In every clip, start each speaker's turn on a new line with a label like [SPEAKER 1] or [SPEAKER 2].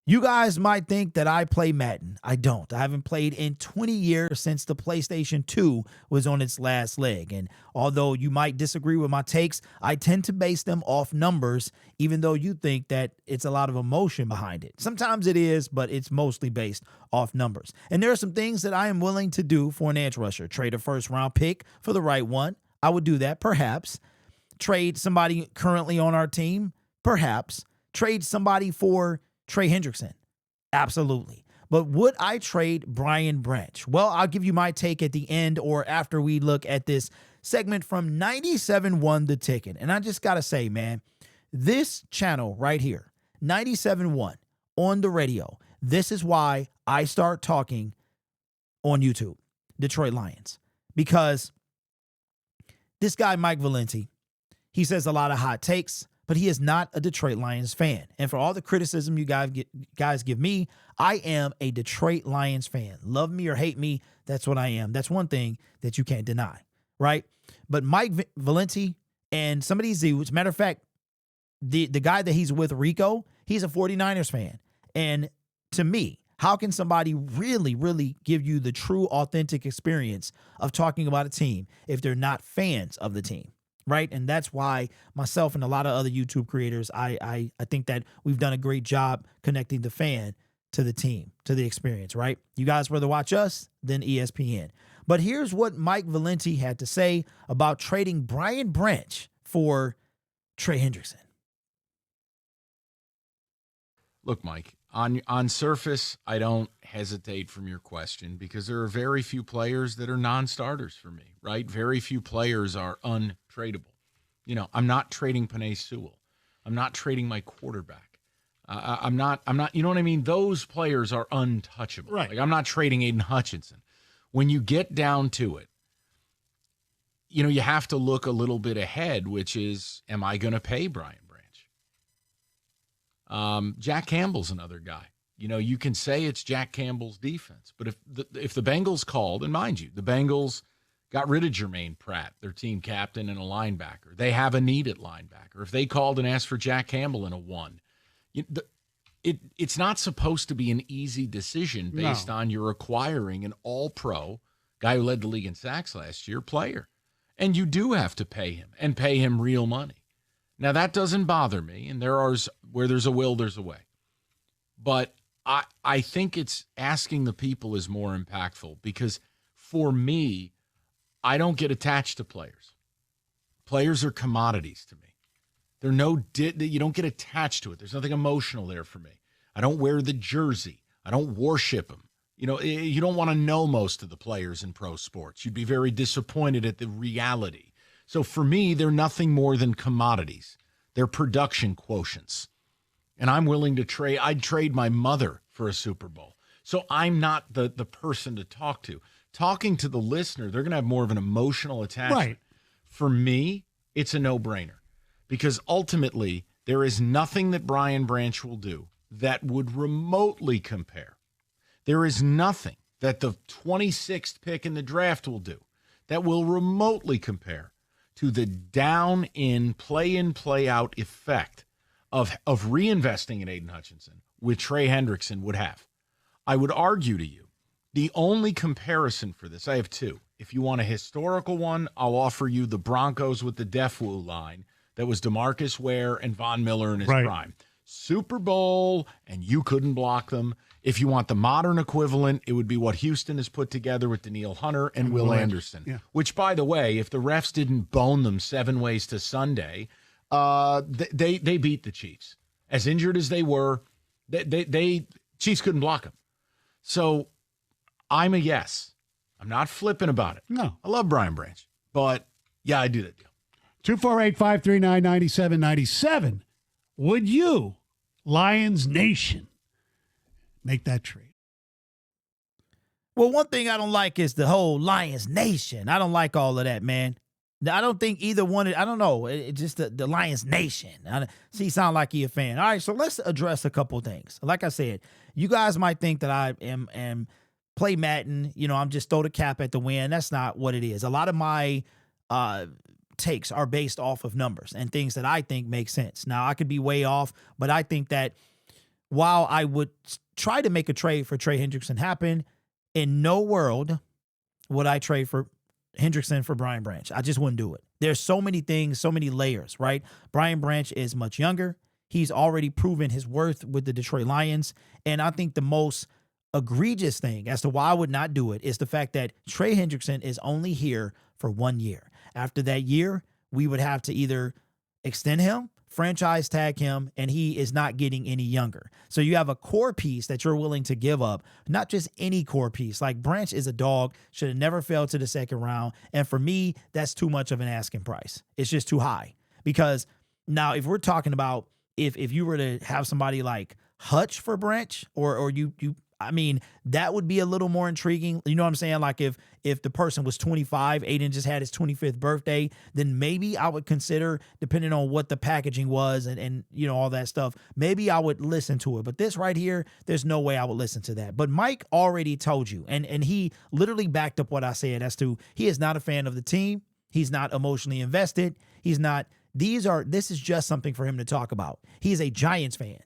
[SPEAKER 1] You guys might think that I play Madden. I don't. I haven't played in 20 years since the PlayStation 2 was on its last leg. And although you might disagree with my takes, I tend to base them off numbers, even though you think that it's a lot of emotion behind it. Sometimes it is, but it's mostly based off numbers. And there are some things that I am willing to do for an edge rusher. Trade a first-round pick for the right one. I would do that, perhaps. Trade somebody currently on our team, perhaps. Trade somebody for Trey Hendrickson. Absolutely. But would I trade Brian Branch? Well, I'll give you my take at the end or after we look at this segment from 97.1 The Ticket. And I just got to say, man, this channel right here, 97.1 on the radio, this is why I start talking on YouTube, Detroit Lions. Because this guy, Mike Valenti, he says a lot of hot takes, but he is not a Detroit Lions fan. And for all the criticism you guys give me, I am a Detroit Lions fan. Love me or hate me, that's what I am. That's one thing that you can't deny, right? But Mike Valenti and some of these dudes, matter of fact, the guy that he's with, Rico, he's a 49ers fan. And to me, how can somebody really, really give you the true, authentic experience of talking about a team if they're not fans of the team? Right. And that's why myself and a lot of other YouTube creators, I think that we've done a great job connecting the fan to the team, to the experience. Right. You guys rather watch us than ESPN. But here's what Mike Valenti had to say about trading Brian Branch for Trey Hendrickson.
[SPEAKER 2] Look, Mike, on surface, I don't hesitate from your question because there are very few players that are non-starters for me, right? Very few players are untradeable. You know, I'm not trading Penei Sewell. I'm not trading my quarterback. I'm not, you know what I mean? Those players are untouchable.
[SPEAKER 3] Right.
[SPEAKER 2] Like, I'm not trading Aiden Hutchinson. When you get down to it, you know, you have to look a little bit ahead, which is, am I going to pay Brian Branch? Jack Campbell's another guy. You know, you can say it's Jack Campbell's defense, but if the Bengals called, and mind you, the Bengals got rid of Jermaine Pratt, their team captain and a linebacker. They have a need at linebacker. If they called and asked for Jack Campbell in a one, it's not supposed to be an easy decision based on you're acquiring an all-pro guy who led the league in sacks last year player. And you do have to pay him and pay him real money. Now, that doesn't bother me, and where there's a will, there's a way. But I think it's asking the people is more impactful because for me, I don't get attached to players. Players are commodities to me. They're you don't get attached to it. There's nothing emotional there for me. I don't wear the jersey. I don't worship them. You know, you don't want to know most of the players in pro sports. You'd be very disappointed at the reality. So for me, they're nothing more than commodities. They're production quotients. And I'm willing to trade. I'd trade my mother for a Super Bowl. So I'm not the person to talk to. Talking to the listener, they're going to have more of an emotional attachment.
[SPEAKER 3] Right.
[SPEAKER 2] For me, it's a no-brainer. Because ultimately, there is nothing that Brian Branch will do that would remotely compare. There is nothing that the 26th pick in the draft will do that will remotely compare to the down-in, play-in, play-out effect of reinvesting in Aiden Hutchinson with Trey Hendrickson would have. I would argue to you, the only comparison for this, I have two. If you want a historical one, I'll offer you the Broncos with the Defwu line that was DeMarcus Ware and Von Miller in his prime. Super Bowl, and you couldn't block them. If you want the modern equivalent, it would be what Houston has put together with Daniil Hunter and Will Anderson. Yeah. Which, by the way, if the refs didn't bone them 7 ways to Sunday, they beat the Chiefs. As injured as they were, they Chiefs couldn't block them. So I'm a yes. I'm not flipping about it.
[SPEAKER 3] No.
[SPEAKER 2] I love Brian Branch, but yeah, I do that deal.
[SPEAKER 3] 248-539-9797. Would you, Lions Nation, make that trade?
[SPEAKER 1] Well, one thing I don't like is the whole Lions Nation. I don't like all of that, man. I don't think either one. I don't know. It's just the Lions Nation. See, you sound like you're a fan. All right, so let's address a couple things. Like I said, you guys might think that I am play Madden. You know, I'm just throw the cap at the win. That's not what it is. A lot of my takes are based off of numbers and things that I think make sense. Now, I could be way off, but I think that while I would try to make a trade for Trey Hendrickson happen, in no world would I trade for Hendrickson for Brian Branch. I just wouldn't do it. There's so many things, so many layers, right? Brian Branch is much younger. He's already proven his worth with the Detroit Lions. And I think the most egregious thing as to why I would not do it is the fact that Trey Hendrickson is only here for 1 year. After that year, we would have to either extend him, franchise tag him, and he is not getting any younger. So you have a core piece that you're willing to give up, not just any core piece. Like Branch is a dog, should have never failed to the second round. And for me, that's too much of an asking price. It's just too high. Because now if we're talking about if you were to have somebody like Hutch for Branch, or you I mean, that would be a little more intriguing. You know what I'm saying? Like if the person was 25, Aiden just had his 25th birthday, then maybe I would consider, depending on what the packaging was and you know, all that stuff, maybe I would listen to it. But this right here, there's no way I would listen to that. But Mike already told you, and he literally backed up what I said as to he is not a fan of the team. He's not emotionally invested. He's not, this is just something for him to talk about. He's a Giants fan.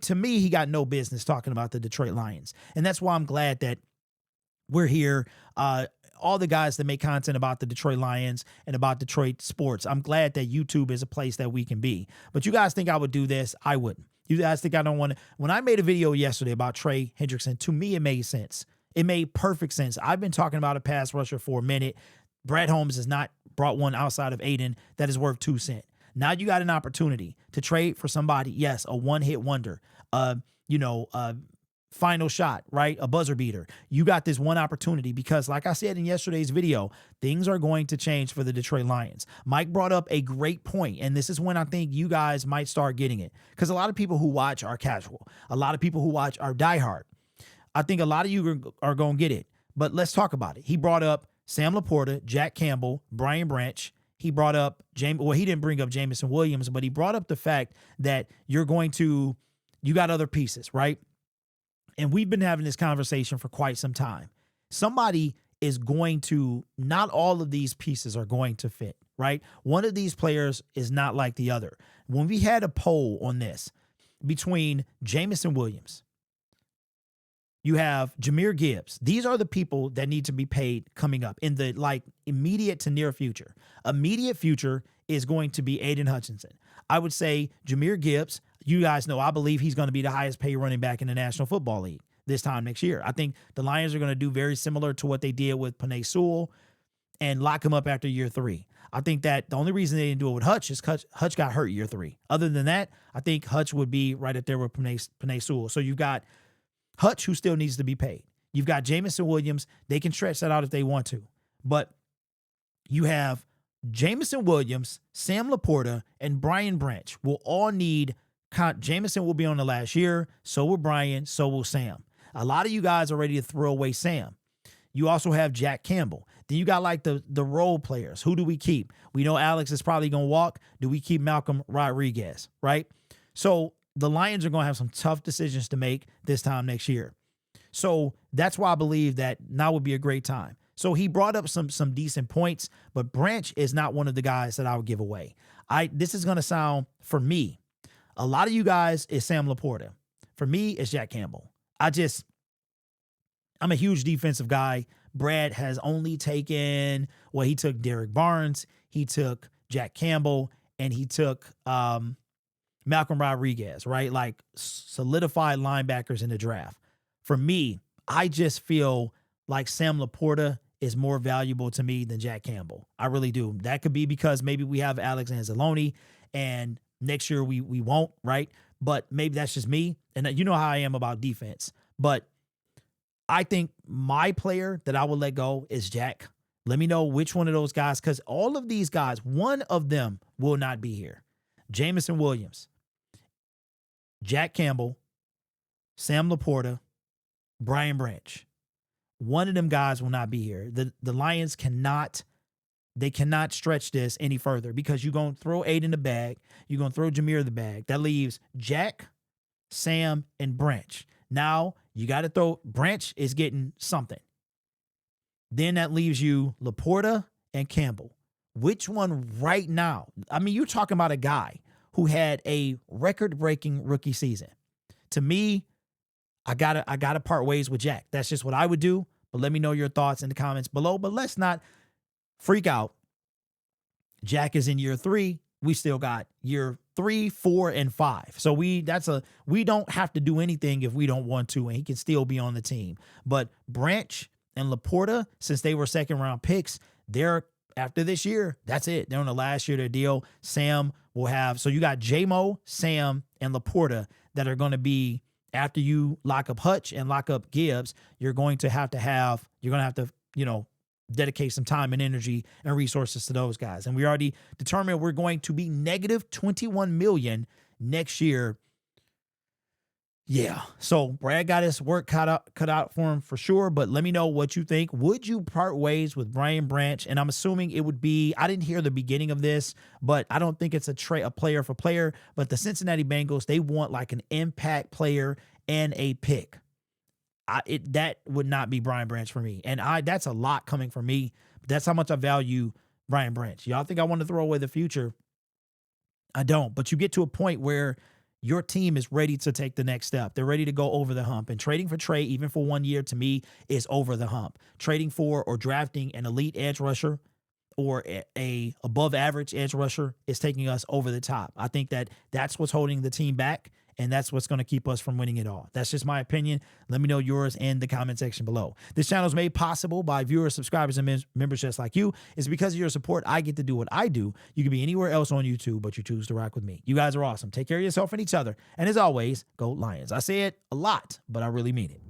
[SPEAKER 1] To me, he got no business talking about the Detroit Lions. And that's why I'm glad that we're here. All the guys that make content about the Detroit Lions and about Detroit sports, I'm glad that YouTube is a place that we can be. But you guys think I would do this? I wouldn't. You guys think I don't want to? When I made a video yesterday about Trey Hendrickson, to me, it made sense. It made perfect sense. I've been talking about a pass rusher for a minute. Brad Holmes has not brought one outside of Aiden that is worth 2 cents. Now you got an opportunity to trade for somebody, yes, a one-hit wonder, final shot, right? A buzzer beater. You got this one opportunity because, like I said in yesterday's video, things are going to change for the Detroit Lions. Mike brought up a great point, and this is when I think you guys might start getting it, because a lot of people who watch are casual. A lot of people who watch are diehard. I think a lot of you are going to get it, but let's talk about it. He brought up Sam Laporta, Jack Campbell, Brian Branch. He brought up he didn't bring up Jameson Williams, but he brought up the fact that you got other pieces, right? And we've been having this conversation for quite some time. Somebody is not all of these pieces are going to fit, right? One of these players is not like the other. When we had a poll on this between Jameson Williams, you have Jahmyr Gibbs. These are the people that need to be paid coming up in the immediate to near future. Immediate future is going to be Aiden Hutchinson. I would say Jahmyr Gibbs, you guys know, I believe he's going to be the highest paid running back in the National Football League this time next year. I think the Lions are going to do very similar to what they did with Penei Sewell and lock him up after year 3. I think that the only reason they didn't do it with Hutch is Hutch got hurt year 3. Other than that, I think Hutch would be right up there with Penei Sewell. So you've got Hutch, who still needs to be paid. You've got Jameson Williams. They can stretch that out if they want to. But you have Jameson Williams, Sam Laporta, and Brian Branch will all need Jameson will be on the last year. So will Brian. So will Sam. A lot of you guys are ready to throw away Sam. You also have Jack Campbell. Then you got the role players. Who do we keep? We know Alex is probably going to walk. Do we keep Malcolm Rodriguez, right? So the Lions are going to have some tough decisions to make this time next year. So that's why I believe that now would be a great time. So he brought up some decent points, but Branch is not one of the guys that I would give away. This is going to sound, for me, a lot of you guys is Sam Laporta. For me, it's Jack Campbell. I'm a huge defensive guy. Brad has only taken, he took Derek Barnes, he took Jack Campbell, and he took Malcolm Rodriguez, right? Like solidified linebackers in the draft. For me, I just feel like Sam Laporta is more valuable to me than Jack Campbell. I really do. That could be because maybe we have Alex Anzalone and next year we won't, right? But maybe that's just me. And you know how I am about defense. But I think my player that I will let go is Jack. Let me know which one of those guys, because all of these guys, one of them will not be here. Jameson Williams, Jack Campbell, Sam Laporta, Brian Branch. One of them guys will not be here. The Lions cannot stretch this any further because you're going to throw Aiden the bag. You're going to throw Jahmyr the bag. That leaves Jack, Sam, and Branch. Now you got to throw, Branch is getting something. Then that leaves you Laporta and Campbell. Which one right now? I mean, you're talking about a guy who had a record-breaking rookie season. to me, I gotta part ways with Jack. That's just what I would do. But let me know your thoughts in the comments below. But let's not freak out. Jack is in year 3. We still got year 3, 4, and 5. So we don't have to do anything if we don't want to, and he can still be on the team. But Branch and Laporta, since they were second-round picks, they're after this year, that's it. They're on the last year of their deal. Sam will have, so you got J-Mo, Sam, and Laporta that are going to be, after you lock up Hutch and lock up Gibbs, you're going to have to, dedicate some time and energy and resources to those guys. And we already determined we're going to be negative $21 million next year. Yeah. So Brad got his work cut out for him for sure. But let me know what you think. Would you part ways with Brian Branch? And I'm assuming it would be, I didn't hear the beginning of this, but I don't think it's a player for player. But the Cincinnati Bengals, they want like an impact player and a pick. That would not be Brian Branch for me. And that's a lot coming from me. But that's how much I value Brian Branch. Y'all think I want to throw away the future? I don't. But you get to a point where your team is ready to take the next step. They're ready to go over the hump. And trading for Trey, even for 1 year, to me, is over the hump. Trading for or drafting an elite edge rusher or a above average edge rusher is taking us over the top. I think that's what's holding the team back. And that's what's going to keep us from winning it all. That's just my opinion. Let me know yours in the comment section below. This channel is made possible by viewers, subscribers, and members just like you. It's because of your support I get to do what I do. You can be anywhere else on YouTube, but you choose to rock with me. You guys are awesome. Take care of yourself and each other. And as always, go Lions. I say it a lot, but I really mean it.